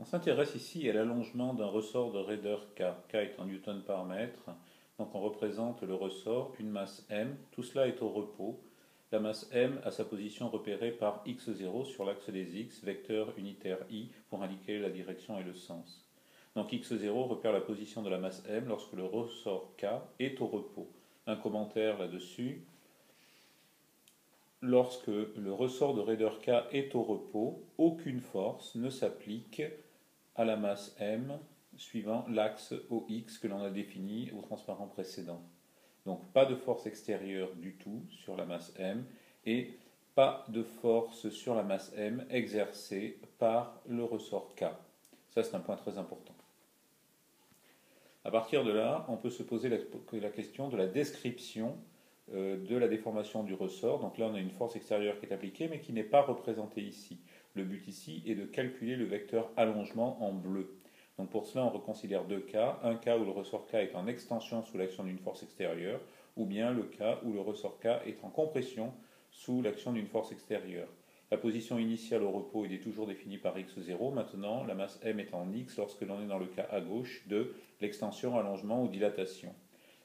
On s'intéresse ici à l'allongement d'un ressort de raideur K. K est en newton par mètre. Donc on représente le ressort, une masse M. Tout cela est au repos. La masse M a sa position repérée par x0 sur l'axe des x, vecteur unitaire i pour indiquer la direction et le sens. Donc x0 repère la position de la masse M lorsque le ressort K est au repos. Un commentaire là-dessus. Lorsque le ressort de raideur K est au repos, aucune force ne s'applique à la masse M suivant l'axe OX que l'on a défini au transparent précédent. Donc pas de force extérieure du tout sur la masse M et pas de force sur la masse M exercée par le ressort K. Ça c'est un point très important. À partir de là, on peut se poser la question de la description de la déformation du ressort. Donc là, on a une force extérieure qui est appliquée, mais qui n'est pas représentée ici. Le but ici est de calculer le vecteur allongement en bleu. Donc pour cela, on reconsidère deux cas. Un cas où le ressort K est en extension sous l'action d'une force extérieure, ou bien le cas où le ressort K est en compression sous l'action d'une force extérieure. La position initiale au repos est toujours définie par x0. Maintenant, la masse m est en x lorsque l'on est dans le cas à gauche de l'extension, allongement ou dilatation.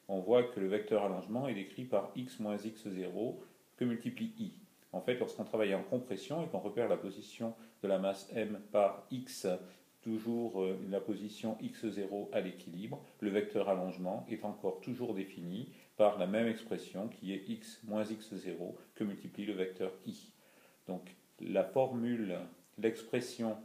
On voit que le vecteur allongement est décrit par x moins x0 que multiplie i. En fait, lorsqu'on travaille en compression et qu'on repère la position de la masse m par x, toujours la position x0 à l'équilibre, le vecteur allongement est encore toujours défini par la même expression qui est x moins x0 que multiplie le vecteur i. Donc la formule, l'expression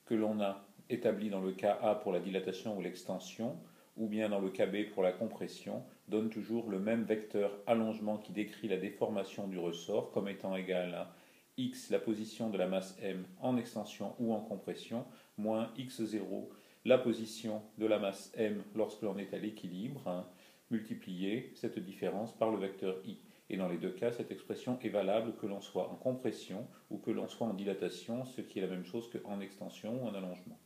que l'on a établie dans le cas A pour la dilatation ou l'extension, ou bien dans le cas B pour la compression, donne toujours le même vecteur allongement qui décrit la déformation du ressort comme étant égal à x, la position de la masse m en extension ou en compression, moins x0, la position de la masse m lorsque l'on est à l'équilibre, multiplier cette différence par le vecteur i. Et dans les deux cas, cette expression est valable que l'on soit en compression ou que l'on soit en dilatation, ce qui est la même chose qu'en extension ou en allongement.